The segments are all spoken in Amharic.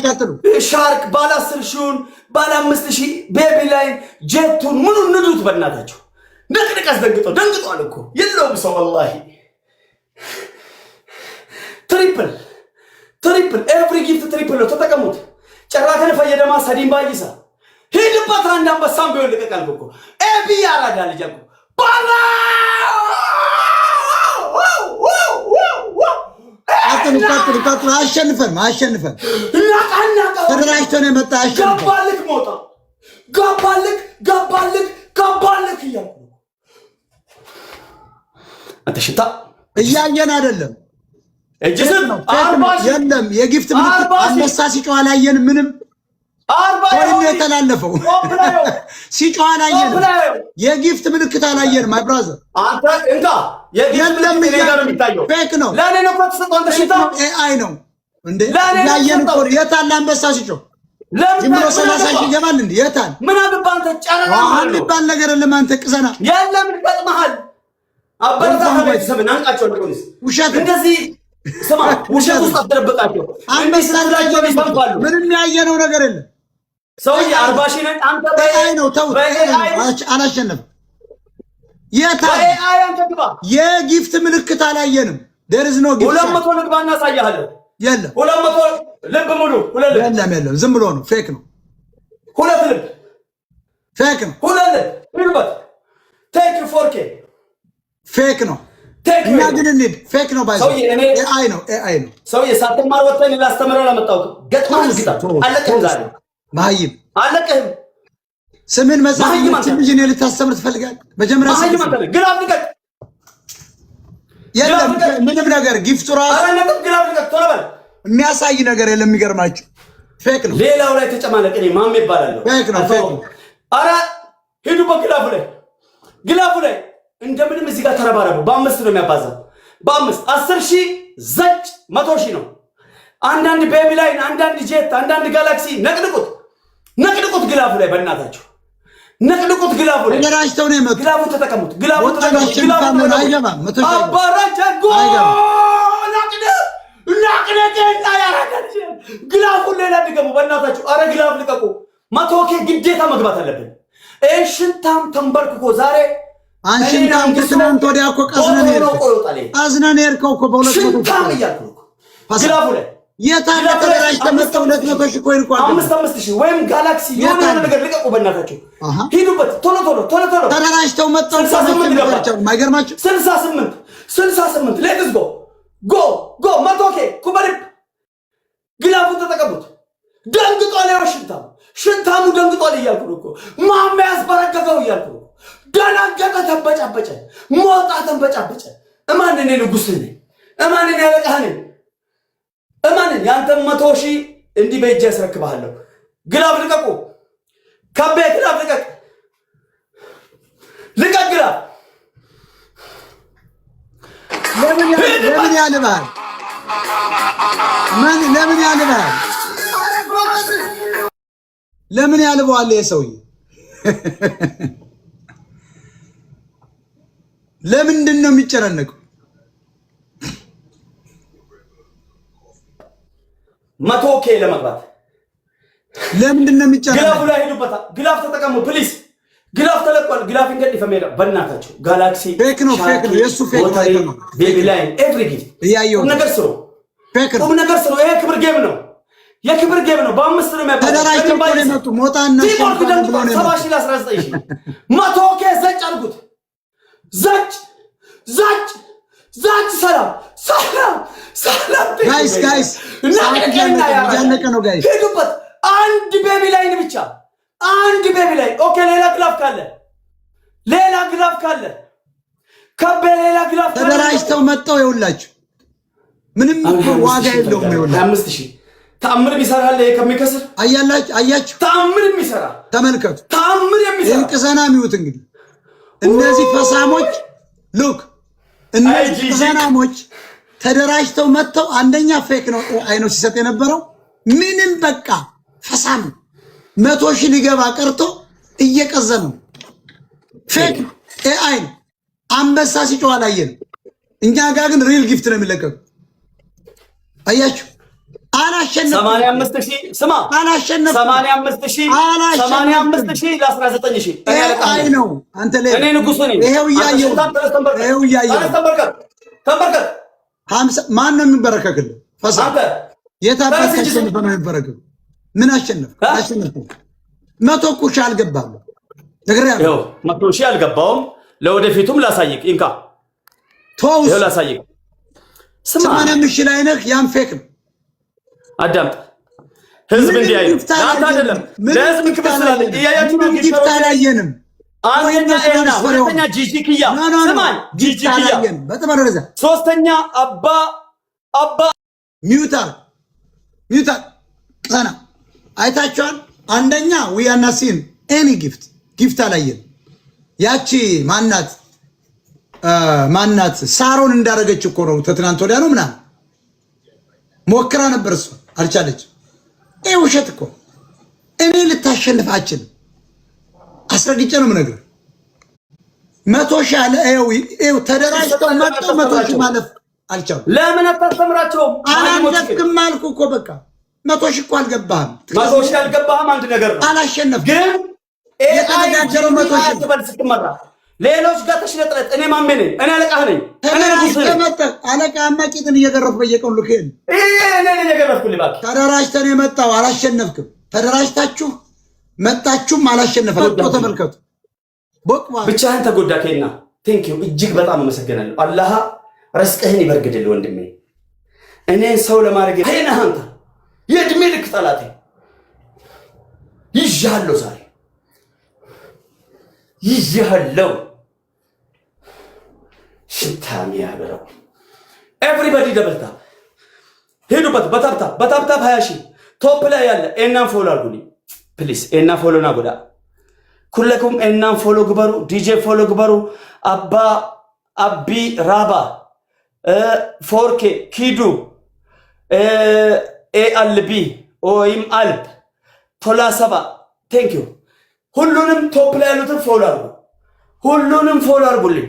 ቀጥሉ ሻርክ ባለ 10 ሺውን ባለ 5000 ቤቢ ላይ ጀቱን ምኑን ንዱት በእናታችሁ ነቅነቀስ ደንግጧል እኮ የለውም ሰው والله ትሪፕል ኤቭሪ ጊፍት ትሪፕል ነው ተጠቀሙት ጨራከን ፈየደማ ሰዲን ባይሳ ሄድበት አንድ አንበሳም ቢሆን ልቀቃል እኮ ኤቢ ያራዳ ልጅ እኮ ባላ ቀጥሉ አሸንፈን እናቃናቃ ተደራጅቶ ነው መጣ አሸንፈን ገባልክ ይያሉ አተሽታ እያየን አይደለም እጅስም የለም የጊፍት ምልክት አንበሳ ሲጮህ አላየን ምንም ወይ የተላለፈው ሲጮህ አላየን የጊፍት ምልክት አላየን ማይ ብራዘር አንተ እንካ የጊፍት ምልክት ነገር የሚታየው ፌክ ነው ለኔ ነው ከተሰጠው አንተ ሽታ ኤአይ ነው እንዴ ያየን እኮ የታለ አንበሳ ሲጮህ ለምን 30 ሺህ ይገባል እንዴ የታል ምን አገባ አንተ ጨረራ የሚባል ነገር የለም አንተ ቅዘና የለም ይቀጥመሃል አበረታ ቤተሰብን አንቃቸው ለፖሊስ ውሸት እንደዚህ ስማ ውሸት ውስጥ አትደብቃቸው አንበሳላቸው ይባሉ ምንም ያየነው ነገር የለም ሰውዬ 40 ሺህ ነን አንተ በአይ ነው ተው አላሸነፈ የታል በአይ አንተ ግባ የጊፍት ምልክት አላየንም there is no gift 200 ልግባና ሳያለሁ የለም 200 ልብ ሙሉ ሁለት የለም ዝም ብሎ ነው ፌክ ነው ሁለት ልብ ፌክ ነው ሁለት ልብ ይልበት take 4k ፌክ ነው እና ግን እንዴ ፌክ ነው ባይዘው ኤአይ ነው ሰውዬ ሳትማር ወጥተን ላስተምረው ለመጣው ገጥማን ግጣ አለቀም ዛሬ ማይም አለቀም ስምን መጻፍ ትንሽ ነው ልታስተምር ትፈልጋለህ መጀመሪያ ግራፍ ልቀቅ የለም ምንም ነገር ጊፍቱ ራስ አረነጥም ግራፍ ልቀቅ ቶሎ በል የሚያሳይ ነገር የለም የሚገርማችሁ ፌክ ነው ሌላው ላይ ተጨማለቀ እኔ ማም ይባላል ፌክ ነው አረ ሄዱ በግላፉ ላይ እንደምንም እዚህ ጋር ተረባረቡ በአምስት ነው የሚያባዛው በአምስት 10,000 ዘጭ 100,000 ነው አንዳንድ ቤቢ ላይን አንዳንድ ጄት አንዳንድ ጋላክሲ ነቅድቁት ግላፉ ላይ በእናታችሁ ነቅድቁት ግላፉ ላይ ተራጅተው ነው የመጡት ግላፉ ተጠቀሙት ግላፉ አይገባም አባራጨጎ ናቅደና ያራዳች ግላፉ ሌላ ድገሙ በእናታችሁ አረ ግላፍ ልቀቁ 100,000 ግዴታ መግባት አለብን እሽንታም ተንበርክኮ ዛሬ አንሽንታም ከትናንት ወዲያ እኮ ቀዝነን ሄድከው እኮ በ200 ይያልኩ ግላፉ ላይ የታለ ተደራጅተህ መጥተው 200,000 ኮይን እንኳን 5,000 ወይም ጋላክሲ የሆነ ነገር ልቀቁ በእናታችሁ ሂዱበት ቶሎ ተደራጅተው መጥተው 68 ማይገርማችሁ 68 ሌትስ ጎ 100,000 ኩበሪፕ ግላፉ ተጠቀሙት ደንግጧል ሽንታሙ ደንግጧል እያልኩ እኮ ማማ ያስበረከከው እያልኩ ደናገጠ ተንበጫበጨ ሞጣ ተንበጫበጨ እማንን ንጉስ ነኝ እማንን ያለቃህ ነኝ እማንን ያንተ 100,000 እንዲህ በእጅ ያስረክባለሁ ግላፍ ልቀቁ ከቤ ግላፍ ልቀቅ ግላፍ ለምን ያልባል ለምን ያልባል የሰውዬ ለምንድን ነው የሚጨናነቀው 100,000 ለመግባት ለምንድን ነው የሚጨናነቀው ግላፍ ላይ ሄዱበት ግላፍ ተጠቀሙ ፕሊዝ ግላፍ ተለቋል ግላፍ እንግዲህ ፈሜዳ በእናታችሁ ጋላክሲ ፌክ ነው የሱ ፌክ ነው ቤቢ ላይን ኤቭሪ ጊፍት ያየው ነገር ሰው ፌክ ነው ይሄ ክብር ጌም ነው የክብር ጌም ነው በአምስት ነው የሚያባው ተደራጅተው ነው ሞታና ብሎ ነው 70,000 100,000 ዘጭ አልኩት ዘጭ ሰላም ጋይስ ያነቀ ነው ጋይስ ሄዱበት አንድ ቤቢ ላይን ብቻ አንድ ቤቢ ላይን ኦኬ ሌላ ግላፍ ካለ ከበ ሌላ ግላፍ ተደራጅተው መጣው ይውላችሁ ምንም ዋጋ የለውም ይውላችሁ 5,000 ተአምር ቢሰራል ከመከስር አያችሁ ተአምር የሚሰራ ተመልከቱ ተአምር የሚሰራ እንቅሰና ሚውት እንግዲህ እነዚህ ፈሳሞች ሉክ እነዚህ ፈሳሞች ተደራጅተው መጥተው አንደኛ ፌክ ነው አይኖ ሲሰጥ የነበረው ምንም በቃ ፈሳም 100,000 ሊገባ ቀርቶ እየቀዘኑ ፌክ ኤአይ አንበሳ ሲጮህ አላየንም እኛ ጋር ግን ሪል ጊፍት ነው የሚለቀቀው አያችሁ አና አላሸነፍኩም። 85000 ስማ፣ አላሸነፍኩም። 85000 ለ19000 አይ ነው አንተ ላይ እኔ ንጉስ ነኝ። ይሄው እያየሁ ተንበርከክ። ማን ነው የሚበረከክልህ? ፈሳ የታባሽ አሸንፈ ነው የሚበረከክ። ምን አሸነፍ? አሸነፍኩ። 100 ሺህ አልገባም። ነግሬሃለሁ። 100 ሺህ አልገባውም። ለወደፊቱም ላሳይቅ እንካ ተውስ ላሳይቅ። 80 ሺህ ላይ ነህ። ያን ፌክ ነው። አዳምጥ። ህዝብ እንዲያይ ዳታ አይደለም። ለህዝብ ክብር ስላለ እያያችሁ ነው። ጊፍት አላየንም። አንደኛ ኤና፣ ሁለተኛ ጂጂክያ፣ ስማኝ ጂጂክያ፣ በተመረዘ ሶስተኛ አባ ሚውታ ቀና አይታችኋል። አንደኛ ዊያና ሲን ኤኒ ጊፍት አላየንም። ያቺ ማናት ሳሮን እንዳረገች እኮ ነው። ተትናንት ወዲያ ነው ምናምን ሞክራ ነበር፣ እሷ አልቻለች። ይሄ ውሸት እኮ። እኔ ልታሸንፍ አችልም። አስረግጬ ነው የምነግርህ። 100 ሺህ አለ። ይኸው ተደራጅተው መጥተው 100 ሺህ ማለፍ አልቻሉም። ለምን አታስተምራቸውም? አላለፍክም አልኩህ እኮ በቃ 100 ሺህ እኮ አልገባህም። 100 ሺህ አልገባህም። አንድ ነገር ነው፣ አላሸነፍክም። ግን የተነጋገረው 100 ሺህ ትበል ስትመራ ሌሎች ጋር ተሽለጥለጥ። እኔ ማሜ ነኝ፣ እኔ አለቃህ ነኝ። እኔ ንጉስ ነኝ። አለቃህማ ቂጥን እየገረፍኩ በየቀኑ ልክህን እኔ ነኝ የገረፍኩልህ። እባክህ ተደራጅተን የመጣው አላሸነፍክም። ተደራጅታችሁ መጣችሁም አላሸነፋችሁ። ተመልከቱ። ብቻህን ተጎዳከኝና ቴንኪው፣ እጅግ በጣም አመሰግናለሁ። አላህ ረዝቅህን ይበርግድልህ ወንድሜ። እኔን ሰው ለማድረግ አይነህ አንተ የእድሜ ልክ ጠላቴ ይዤሃለሁ። ዛሬ ይዤሃለሁ። ሽታሚ ያበረው ኤቭሪባዲ ደብልታ ሄዱበት። በታብታብ 20 ሺህ ቶፕ ላይ ያለ ኤናን ፎሎ አድርጉልኝ ፕሊስ። ኤና ፎሎ ና ጎዳ ኩለኩም ኤናን ፎሎ ግበሩ። ዲጄ ፎሎ ግበሩ። አቢ ራባ ፎርኬ ኪዱ ኤአልቢ ወይም አልብ ቶላ ሰባ ቴንኪዩ። ሁሉንም ቶፕ ላይ ያሉትን ፎሎ አድርጉ። ሁሉንም ፎሎ አድርጉልኝ።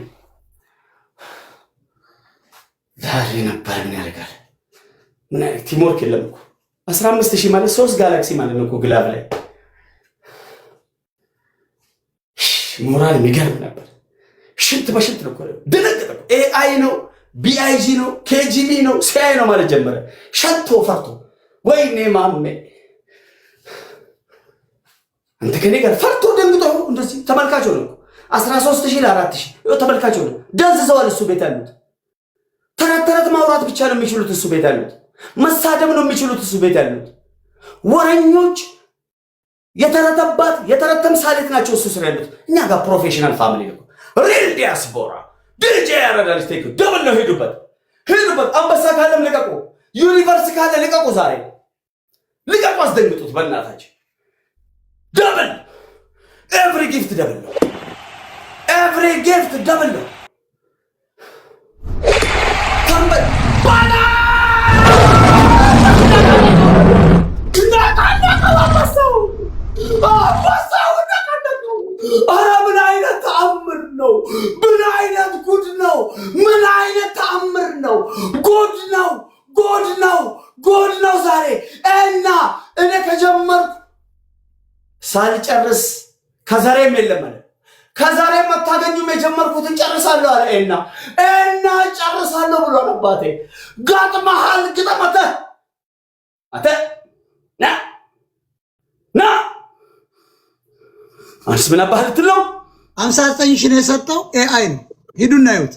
ዛሬ ነበር ምን ያደርጋል? ምን አይነት ቲምወርክ የለም እኮ 15000 ማለት 3 ጋላክሲ ማለት ነው እኮ ግላብ ላይ ሞራል የሚገርም ነበር። ሽንት በሽንት ነው እኮ ደነገጠ። ኤአይ ነው ቢአይጂ ነው ኬጂቢ ነው ሲአይ ነው ማለት ጀመረ። ሸቶ ፈርቶ ወይኔ ማሜ አንተ ከኔ ጋር ፈርቶ ደንግጦ እንደዚህ ተመልካቹ ነው 13000 ለ4000 ተመልካቹ ነው። ደንዝዘዋል። እሱ ቤት ያሉት ተረት ማውራት ብቻ ነው የሚችሉት። እሱ ቤት ያሉት መሳደብ ነው የሚችሉት። እሱ ቤት ያሉት ወረኞች የተረት ተምሳሌት ናቸው። እሱ ስር ያሉት እኛ ጋር ፕሮፌሽናል ፋሚሊ ነው። ሪል ዲያስፖራ ዲጄ ያረዳል። ስቴክ ደብል ነው። ሄዱበት። አንበሳ ካለም ልቀቁ፣ ዩኒቨርስ ካለ ልቀቁ። ዛሬ ልቀቁ፣ አስደንግጡት በእናታችሁ። ደብል ኤቭሪ ጊፍት ደብል ነው። ኤቭሪ ጊፍት ደብል ነው። ተንበል ባላ ኧረ ምን አይነት ተአምር ነው! ምን አይነት ጉድ ነው! ምን አይነት ተአምር ነው! ጉድ ነው ዛሬ። እና እኔ ከጀመርኩ ሳልጨርስ ከዛሬም የለም አለ። ከዛሬም አታገኙም፣ የጀመርኩትን ጨርሳለሁ አለ። እና ጨርሳለሁ ብሏል አባቴ። ጋጥመሃል፣ ግጠመተ አተ ና አንስ ምን አባህ ልትል ነው? 59 ሺህ ነው የሰጠው። ኤአይ ነው። ሂዱና ይዩት።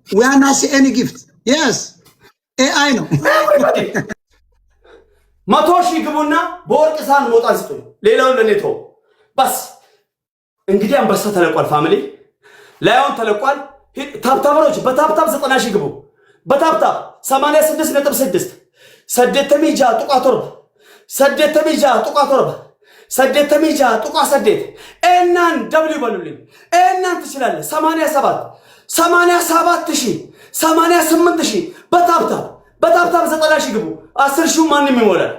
ዊያና ሲኤኒ ጊፍት የስ ኤአይ ነው። 100 ሺህ ግቡና በወርቅ ሳህን ሞጣ ስጡኝ። ሌላውን ለኔ ተው በስ። እንግዲህ አንበሳ ተለቋል። ፋሚሊ ላይውን ተለቋል። ታብታብሮች በታብታብ 90 ሺህ ግቡ። በታብታብ 86.6 ሰደተሚጃ ጡቃቶርባ ሰደተሚጃ ጡቃቶርባ ሰደተሚጃ ጡቃ ሰደት እናን ደብሊው በሉልኝ። እናን ትችላለህ። 87 ሺህ 88 ሺህ በታብታብ 90 ሺህ ግቡ። 10 ሺህ ማንም ይሞላል።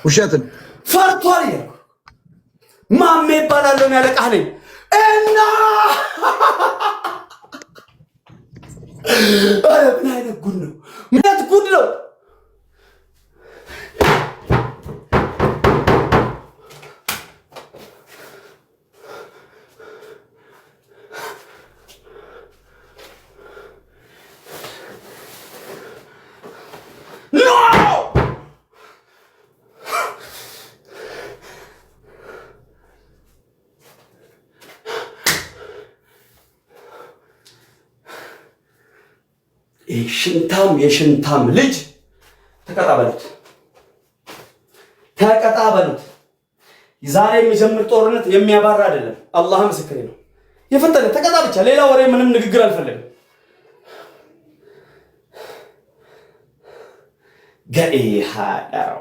ውሸት ነው። ፈርቷል። ማሜ ይባላለሁ ነው ያለቃህ ነኝ እና ምን አይነት ጉድ ነው! ሽንታም የሽንታም ልጅ ተቀጣበሉት። ዛሬ የሚጀምር ጦርነት የሚያባራ አይደለም። አላህ ምስክሬ ነው። የፈጠነ ተቀጣ ብቻ፣ ሌላ ወሬ ምንም ንግግር አልፈልግም። ገኤ ሃዳው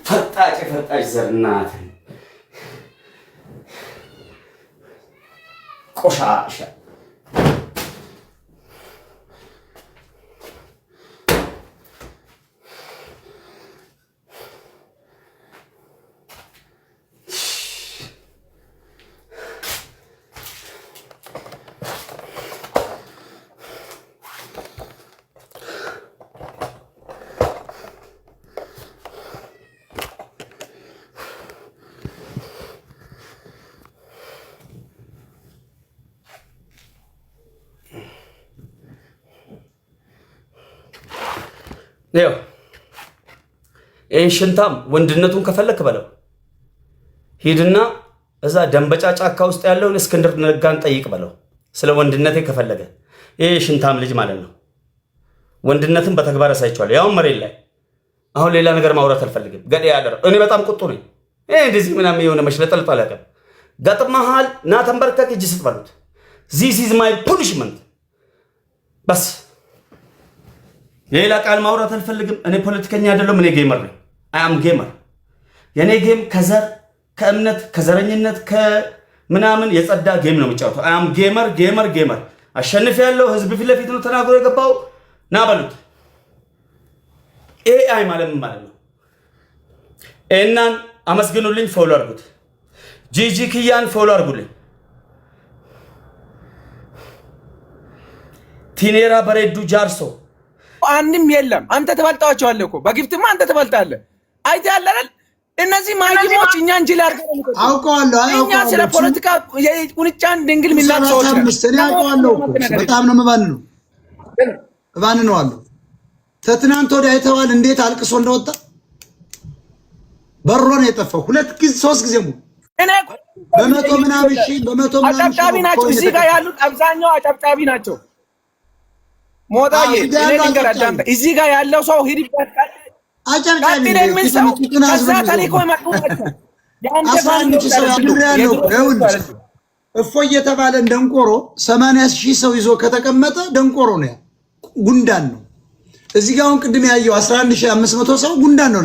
ፈጣጭ ዘርናት ቆሻሻ ነው። ይሄን ሽንታም ወንድነቱን ከፈለክ በለው ሂድና እዛ ደንበጫ ጫካ ውስጥ ያለውን እስክንድር ነጋን ጠይቅ በለው ስለ ወንድነቴ ከፈለገ። ይሄ ሽንታም ልጅ ማለት ነው። ወንድነትን በተግባር አሳይቷል፣ ያው መሬት ላይ። አሁን ሌላ ነገር ማውራት አልፈልግም። ገዴ ያደረ እኔ በጣም ቁጡ ነኝ። እንደዚህ ምናምን የሆነ መሽለጠልጥ አላውቅም። ገጥመሃል ና ተንበርከክ እጅ ስጥ በሉት። ዚስ ኢዝ ማይ ፑኒሽመንት በስ ሌላ ቃል ማውራት አልፈልግም። እኔ ፖለቲከኛ አይደለም፣ እኔ ጌመር ነኝ። አም ጌመር። የኔ ጌም ከዘር ከእምነት ከዘረኝነት ከምናምን የጸዳ ጌም ነው የምጫወተው። አም ጌመር። አሸንፍ ያለው ህዝብ ፊት ለፊት ነው ተናግሮ የገባው። ና በሉት። ኤአይ ማለት ምን ማለት ነው? እናን አመስግኑልኝ፣ ፎሎ አድርጉት። ጂጂ ኪያን ፎሎ አድርጉልኝ። ቲኔራ በሬዱ ጃርሶ አንድም የለም። አንተ ተበልጣቸዋለህ እኮ በጊፍትማ አንተ ተበልጣለህ። አይተህ ያለ አይደል? እነዚህ ማይሞች እኛ እንጂ ላርገው አውቀዋለሁ። እኛ ስለ ፖለቲካ የቁንጫን ድንግል ሚላክ ሰዎች ነን። አውቀዋለሁ እኮ በጣም ነው እባን ነው አሉ። ተትናንት ወዲያ አይተዋል እንዴት አልቅሶ እንደወጣ በሮ ነው የጠፋው። 2 ጊዜ 3 ጊዜ ሙሉ እኔ በመቶ ምናምን አጨብጫቢ ናቸው። እዚህ ጋር ያሉት አብዛኛው አጨብጫቢ ናቸው። ሞታዬ እዚህ ጋር ያለው ሰው ሂድበት አጨብጫቢ የሚል ሰው ከዛ ታሪኮ መጡ እፎይ እየተባለ ደንቆሮ 80,000 ሰው ይዞ ከተቀመጠ ደንቆሮ ነው፣ ጉንዳን ነው። እዚህ ጋር አሁን ቅድም ያየው 11,500 ሰው ጉንዳን ነው።